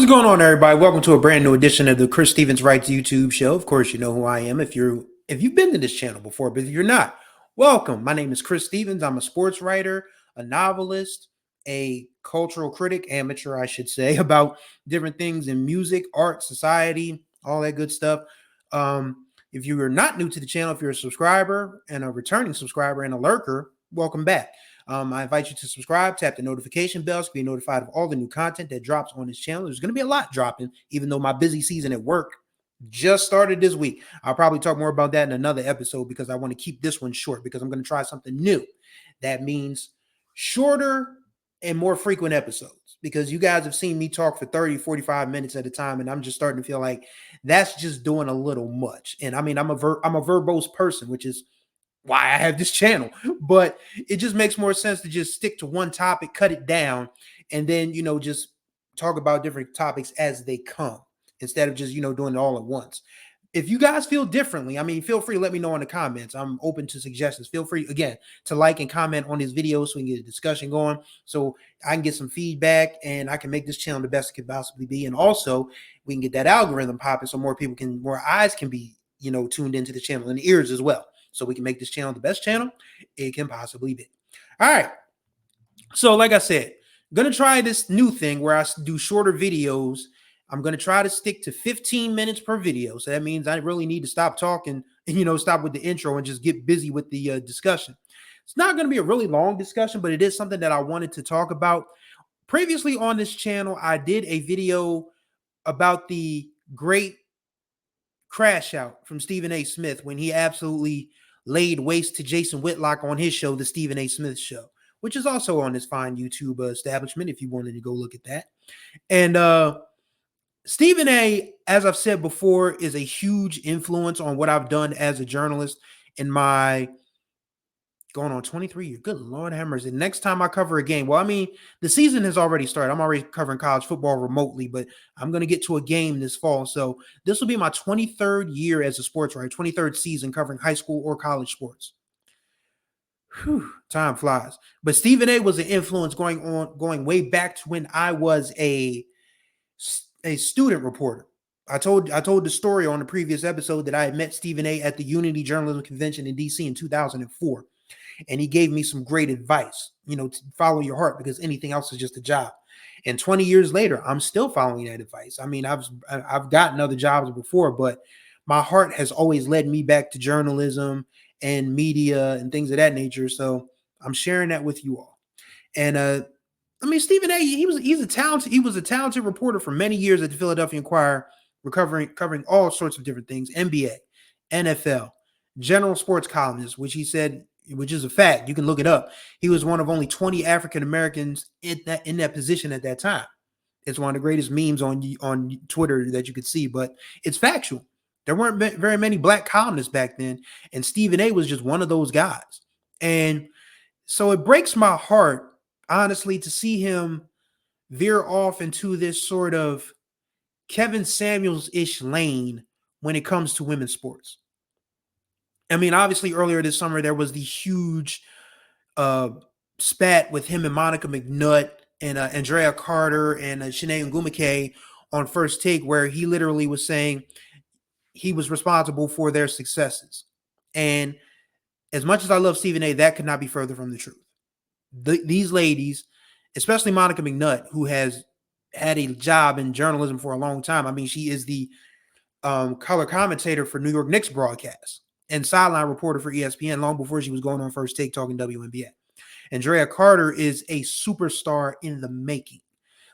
going on, everybody? Welcome to a brand new edition of the Chris Stevens Writes YouTube show. Of course, you know who I am if you've been to this channel before, but if you're not, welcome. My name is Chris Stevens. I'm a sports writer, a novelist, a cultural critic, amateur, I should say, about different things in music, art, society, all that good stuff. If you are not new to the channel, if you're a subscriber and a returning subscriber and a lurker, welcome back. I invite you to subscribe, tap the notification bell to be notified of all the new content that drops on this channel. There's going to be a lot dropping, even though my busy season at work just started this week. I'll probably talk more about that in another episode because I want to keep this one short because I'm going to try something new. That means shorter and more frequent episodes because you guys have seen me talk for 30, 45 minutes at a time, and I'm just starting to feel like that's just doing a little much. And I mean, I'm a verbose person, which is why I have this channel, but it just makes more sense to just stick to one topic, cut it down, and then, just talk about different topics as they come instead of just, doing it all at once. If you guys feel differently, I mean, feel free to let me know in the comments. I'm open to suggestions. Feel free, again, to like and comment on this video so we can get a discussion going, so I can get some feedback and I can make this channel the best it could possibly be. And also, we can get that algorithm popping so more eyes can be, tuned into the channel and ears as well. So we can make this channel the best channel it can possibly be. All right. So like I said, I'm going to try this new thing where I do shorter videos. I'm going to try to stick to 15 minutes per video. So that means I really need to stop talking and, stop with the intro and just get busy with the discussion. It's not going to be a really long discussion, but it is something that I wanted to talk about. Previously on this channel, I did a video about the great crash out from Stephen A. Smith when he absolutely laid waste to Jason Whitlock on his show, The Stephen A. Smith Show, which is also on this fine YouTube establishment if you wanted to go look at that. And Stephen A., as I've said before, is a huge influence on what I've done as a journalist in my going on 23 years. Good Lord have mercy. Next time I cover a game, well, I mean, the season has already started. I'm already covering college football remotely, but I'm going to get to a game this fall. So this will be my 23rd year as a sports writer, 23rd season covering high school or college sports. Whew, time flies. But Stephen A. was an influence going way back to when I was a student reporter. I told the story on the previous episode that I had met Stephen A. at the Unity Journalism Convention in DC in 2004. And he gave me some great advice, to follow your heart because anything else is just a job. And 20 years later, I'm still following that advice. I mean, I've gotten other jobs before, but my heart has always led me back to journalism and media and things of that nature. So I'm sharing that with you all. And I mean, Stephen A. He was a talented reporter for many years at the Philadelphia Inquirer, covering all sorts of different things: NBA, NFL, general sports columnist, which is a fact. You can look it up. He was one of only 20 African Americans in that position at that time. It's one of the greatest memes on Twitter that you could see, but it's factual. There weren't very many black columnists back then, and Stephen A. was just one of those guys. And so it breaks my heart, honestly, to see him veer off into this sort of Kevin Samuels-ish lane when it comes to women's sports. I mean, obviously, earlier this summer, there was the huge spat with him and Monica McNutt and Andrea Carter and Shanae Ngumake on First Take, where he literally was saying he was responsible for their successes. And as much as I love Stephen A., that could not be further from the truth. These ladies, especially Monica McNutt, who has had a job in journalism for a long time. I mean, she is the color commentator for New York Knicks broadcasts and sideline reporter for ESPN long before she was going on First Take talking WNBA. Andrea Carter is a superstar in the making.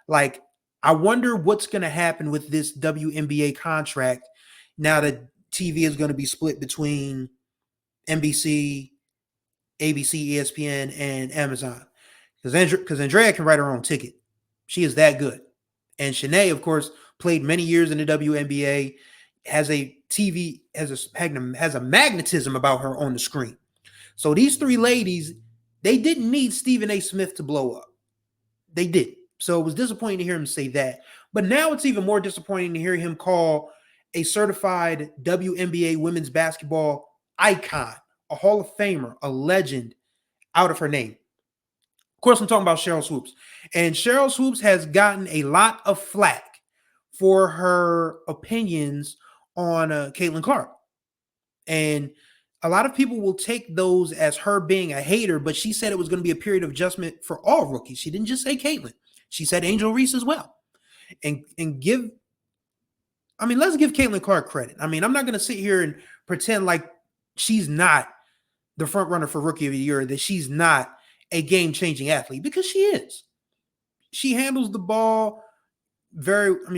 Like, I wonder what's going to happen with this WNBA contract now that TV is going to be split between NBC, ABC, ESPN, and Amazon. Because Andrea can write her own ticket. She is that good. And Shanae, of course, played many years in the WNBA, has a magnetism about her on the screen. So these three ladies, they didn't need Stephen A. Smith to blow up. They didn't. So it was disappointing to hear him say that. But now it's even more disappointing to hear him call a certified WNBA women's basketball icon, a Hall of Famer, a legend, out of her name. Of course, I'm talking about Sheryl Swoopes. And Sheryl Swoopes has gotten a lot of flack for her opinions on Caitlin Clark. And a lot of people will take those as her being a hater, but she said it was going to be a period of adjustment for all rookies. She didn't just say Caitlin. She said Angel Reese as well. And give, I mean, let's give Caitlin Clark credit. I mean, I'm not going to sit here and pretend like she's not the front runner for Rookie of the Year, that she's not a game-changing athlete, because she is. She handles the ball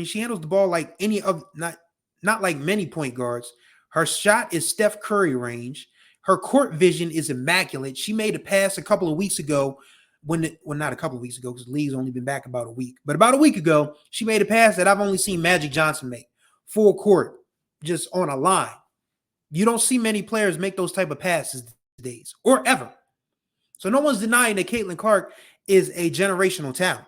she handles the ball like any of, not like many point guards. Her shot is Steph Curry range. Her court vision is immaculate. She made a pass a couple of weeks ago not a couple of weeks ago, because the league's only been back about a week, but about a week ago, she made a pass that I've only seen Magic Johnson make. Full court, just on a line. You don't see many players make those type of passes these days, or ever. So no one's denying that Caitlin Clark is a generational talent.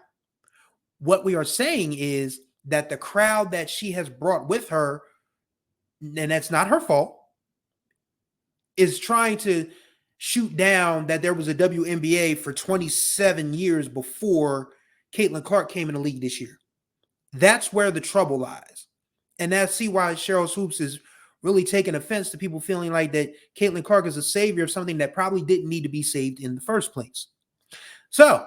What we are saying is that the crowd that she has brought with her, and that's not her fault, is trying to shoot down that there was a WNBA for 27 years before Caitlin Clark came in the league this year. That's where the trouble lies. And that's why Sheryl Swoopes is really taking offense to people feeling like that Caitlin Clark is a savior of something that probably didn't need to be saved in the first place. So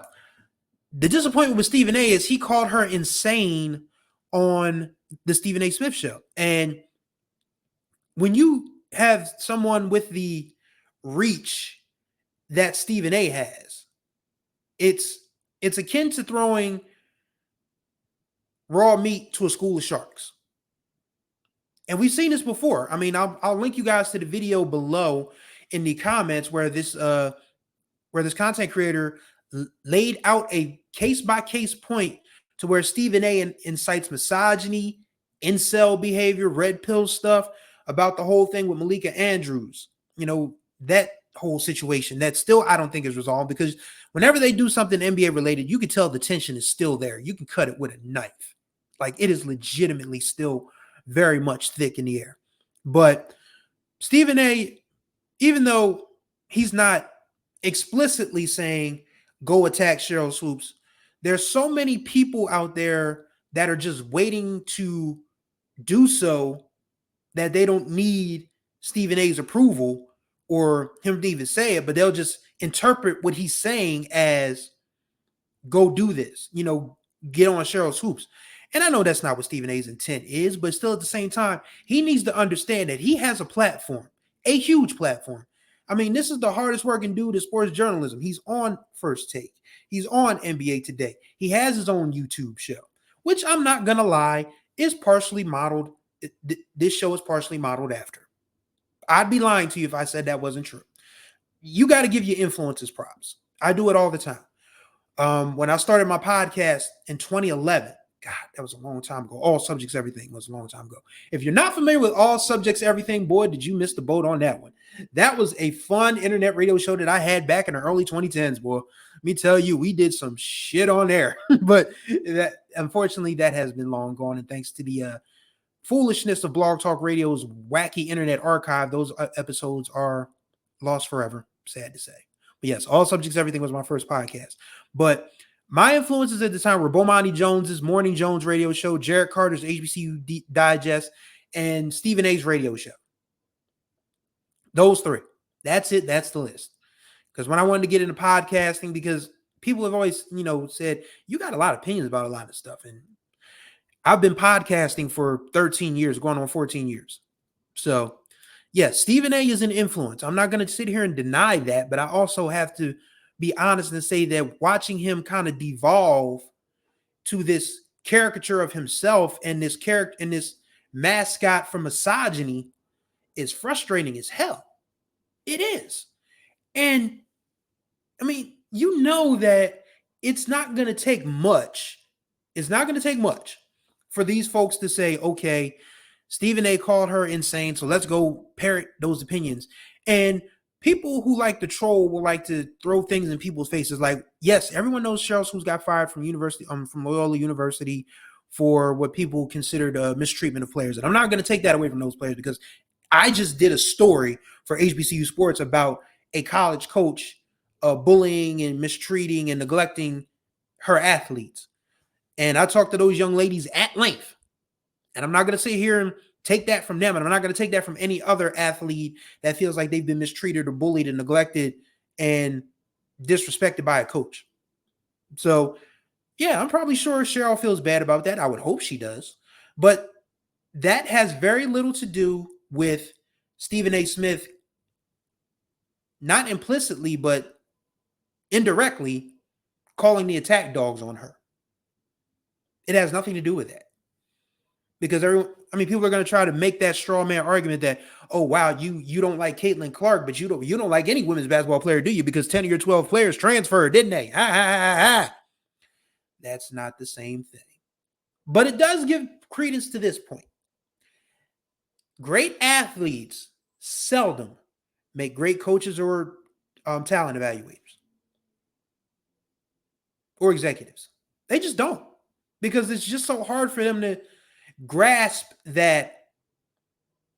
the disappointment with Stephen A is he called her insane on the Stephen A Smith show. And when you have someone with the reach that Stephen A has, it's akin to throwing raw meat to a school of sharks. And we've seen this before. I mean, I'll link you guys to the video below in the comments where this content creator laid out a case-by-case point to where Stephen A incites misogyny, incel behavior, red pill stuff about the whole thing with Malika Andrews. You know, that whole situation that still I don't think is resolved, because whenever they do something NBA related, you can tell the tension is still there. You can cut it with a knife. Like, it is legitimately still very much thick in the air. But Stephen A, even though he's not explicitly saying go attack Sheryl Swoopes, there's so many people out there that are just waiting to do so that they don't need Stephen A's approval or him to even say it, but they'll just interpret what he's saying as go do this, get on Sheryl Swoopes. And I know that's not what Stephen A's intent is, but still at the same time, he needs to understand that he has a platform, a huge platform. I mean, this is the hardest working dude in sports journalism. He's on First Take. He's on NBA Today. He has his own YouTube show, which I'm not going to lie, is partially modeled. This show is partially modeled after. I'd be lying to you if I said that wasn't true. You got to give your influencers props. I do it all the time. When I started my podcast in 2011, God, that was a long time ago. All Subjects Everything was a long time ago. If you're not familiar with All Subjects Everything, boy, did you miss the boat on that one. That was a fun internet radio show that I had back in the early 2010s, boy. Let me tell you, we did some shit on there. But that, unfortunately, that has been long gone. And thanks to the foolishness of Blog Talk Radio's wacky internet archive, those episodes are lost forever. Sad to say. But yes, All Subjects Everything was my first podcast. But my influences at the time were Bomani Jones's Morning Jones radio show, Jared Carter's HBCU Digest, and Stephen A's radio show. Those three. That's it. That's the list. Because when I wanted to get into podcasting, because people have always, said, you got a lot of opinions about a lot of stuff. And I've been podcasting for 13 years, going on 14 years. So, yes, Stephen A is an influence. I'm not going to sit here and deny that, but I also have to be honest and say that watching him kind of devolve to this caricature of himself and this character and this mascot for misogyny is frustrating as hell. It is. And I mean, that it's not going to take much. It's not going to take much for these folks to say, okay, Stephen A called her insane, so let's go parrot those opinions. And people who like to troll will like to throw things in people's faces. Like, yes, everyone knows Sheryl Swoopes got fired from from Loyola University for what people considered mistreatment of players. And I'm not going to take that away from those players, because I just did a story for HBCU Sports about a college coach bullying and mistreating and neglecting her athletes. And I talked to those young ladies at length. And I'm not going to sit here and take that from them. And I'm not going to take that from any other athlete that feels like they've been mistreated or bullied and neglected and disrespected by a coach. So, yeah, I'm probably sure Sheryl feels bad about that. I would hope she does. But that has very little to do with Stephen A. Smith, not implicitly, but indirectly calling the attack dogs on her. It has nothing to do with that. Because people are going to try to make that straw man argument that, oh wow, you don't like Caitlin Clark, but you don't like any women's basketball player, do you? Because 10 of your 12 players transferred, didn't they? Ha, ha, ha, ha. That's not the same thing. But it does give credence to this point. Great athletes seldom make great coaches or talent evaluators or executives. They just don't, because it's just so hard for them to grasp that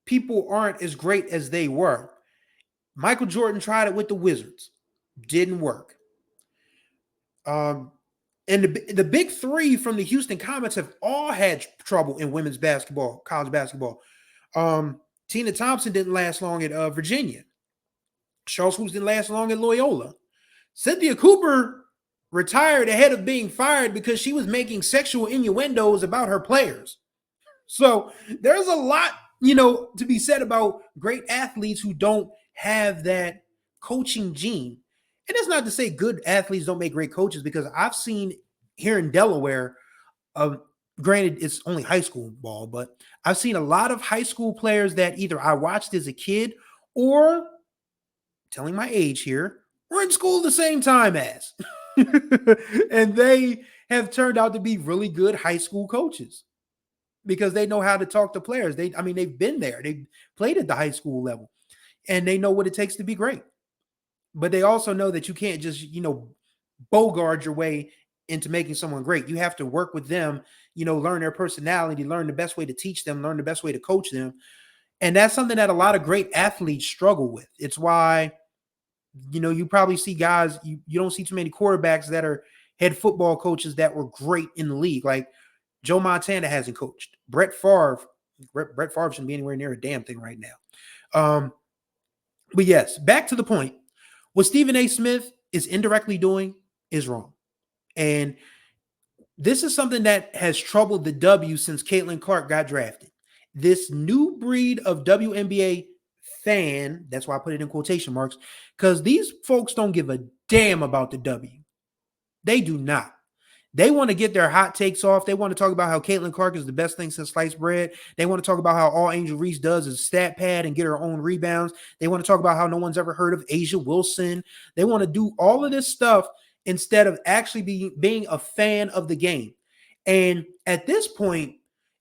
people aren't as great as they were. Michael Jordan tried it with the Wizards. Didn't work. And the big three from the Houston Comets have all had trouble in women's basketball, college basketball. Tina Thompson didn't last long at Virginia. Sheryl Swoopes didn't last long at Loyola. Cynthia Cooper retired ahead of being fired because she was making sexual innuendos about her players. So there's a lot, to be said about great athletes who don't have that coaching gene. And that's not to say good athletes don't make great coaches, because I've seen here in Delaware, granted it's only high school ball, but I've seen a lot of high school players that either I watched as a kid or, telling my age here, were in school the same time as. And they have turned out to be really good high school coaches because they know how to talk to players. They've been there. They've played at the high school level and they know what it takes to be great. But they also know that you can't just, bogard your way into making someone great. You have to work with them, learn their personality, learn the best way to teach them, learn the best way to coach them. And that's something that a lot of great athletes struggle with. It's why, you probably see guys, you don't see too many quarterbacks that are head football coaches that were great in the league. Like Joe Montana hasn't coached. Brett Favre shouldn't be anywhere near a damn thing right now. But yes, back to the point. What Stephen A. Smith is indirectly doing is wrong. And this is something that has troubled the W since Caitlin Clark got drafted. This new breed of WNBA fan, that's why I put it in quotation marks, because these folks don't give a damn about the W. They do not. They want to get their hot takes off. They want to talk about how Caitlin Clark is the best thing since sliced bread. They want to talk about how all Angel Reese does is stat pad and get her own rebounds. They want to talk about how no one's ever heard of Asia Wilson. They want to do all of this stuff instead of actually being a fan of the game. And at this point,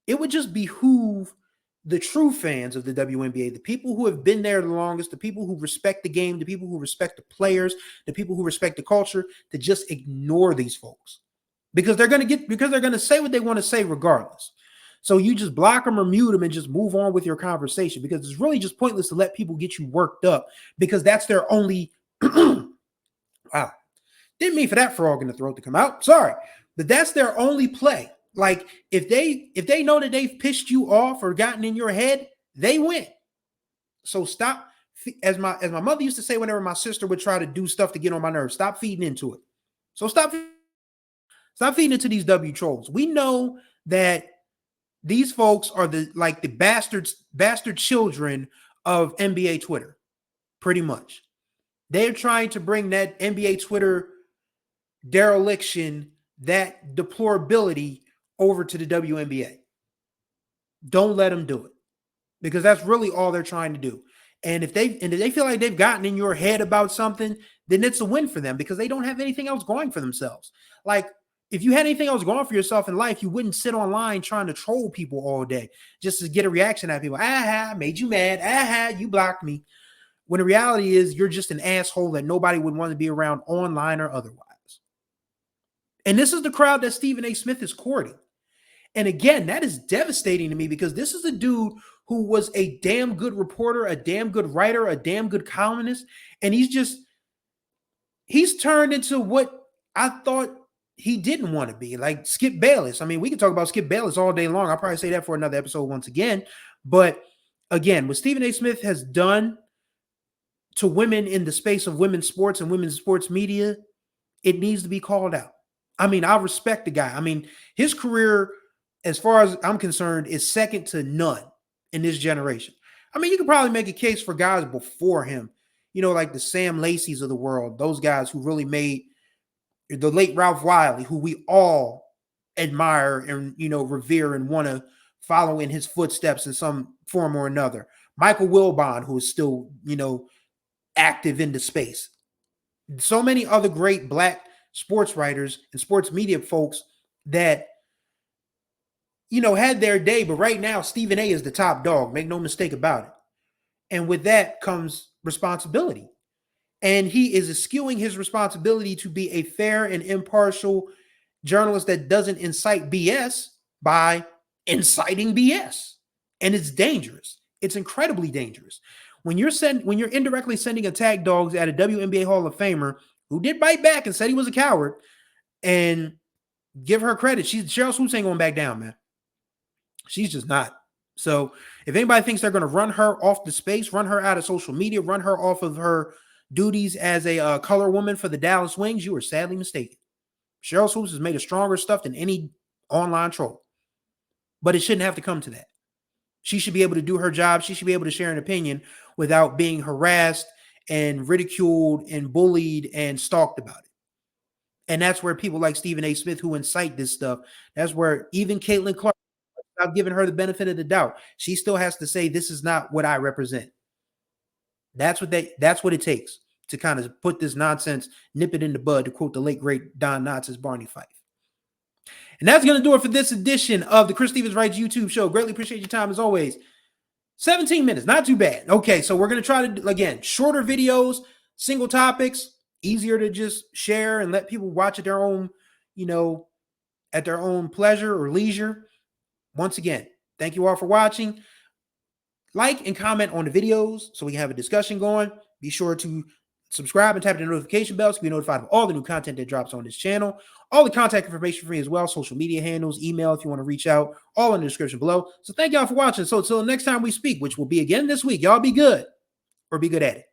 it would just behoove the true fans of the WNBA, the people who have been there the longest, the people who respect the game, the people who respect the players, the people who respect the culture, to just ignore these folks. Because they're going to say what they want to say regardless. So you just block them or mute them and just move on with your conversation, because it's really just pointless to let people get you worked up, because that's their only wow. Didn't mean for that frog in the throat to come out. Sorry. But that's their only play. Like if they know that they've pissed you off or gotten in your head, they win. So stop, as my mother used to say whenever my sister would try to do stuff to get on my nerves, stop feeding into it. So stop feeding into these W trolls. We know that these folks are the bastard children of NBA Twitter, pretty much. They're trying to bring that NBA Twitter dereliction, that deplorability over to the WNBA. Don't let them do it, because that's really all they're trying to do. And if they feel like they've gotten in your head about something, then it's a win for them, because they don't have anything else going for themselves. Like, if you had anything else going for yourself in life, you wouldn't sit online trying to troll people all day just to get a reaction out of people. Aha, made you mad. Aha, you blocked me. When the reality is you're just an asshole that nobody would want to be around online or otherwise. And this is the crowd that Stephen A. Smith is courting. And again, that is devastating to me, because this is a dude who was a damn good reporter, a damn good writer, a damn good columnist. And he's turned into what I thought he didn't want to be, like Skip Bayless. I mean, we can talk about Skip Bayless all day long. I'll probably say that for another episode once again. But again, what Stephen A. Smith has done to women in the space of women's sports and women's sports media, it needs to be called out. I mean, I respect the guy. I mean, his career, as far as I'm concerned, is second to none in this generation. I mean, you could probably make a case for guys before him, like the Sam Lacey's of the world, those guys who really made the late Ralph Wiley, who we all admire and, revere and want to follow in his footsteps in some form or another. Michael Wilbon, who is still, active in the space. So many other great Black sports writers and sports media folks that, had their day, but right now Stephen A. is the top dog. Make no mistake about it. And with that comes responsibility. And he is eschewing his responsibility to be a fair and impartial journalist that doesn't incite BS by inciting BS. And it's dangerous. It's incredibly dangerous. When you're indirectly sending attack dogs at a WNBA Hall of Famer who did bite back and said he was a coward, and give her credit, Sheryl Swoopes ain't going back down, man. She's just not. So if anybody thinks they're going to run her off the space, run her out of social media, run her off of her duties as a color woman for the Dallas Wings, you are sadly mistaken. Sheryl Swoopes has made a stronger stuff than any online troll. But it shouldn't have to come to that. She should be able to do her job. She should be able to share an opinion without being harassed and ridiculed and bullied and stalked about it. And that's where people like Stephen A. Smith, who incite this stuff, that's where even Caitlin Clark, I've given her the benefit of the doubt. She still has to say, this is not what I represent. That's what it takes to kind of put this nonsense, nip it in the bud, to quote the late, great Don Knotts' Barney Fife. And that's going to do it for this edition of the Chris Stevens Writes YouTube show. Greatly appreciate your time as always. 17 minutes, not too bad. Okay, so we're going to try to, again, shorter videos, single topics, easier to just share and let people watch at their own, at their own pleasure or leisure. Once again, thank you all for watching. Like and comment on the videos so we can have a discussion going. Be sure to subscribe and tap the notification bell so you can be notified of all the new content that drops on this channel. All the contact information for me as well, social media handles, email if you want to reach out, all in the description below. So thank y'all for watching. So until next time we speak, which will be again this week, y'all be good or be good at it.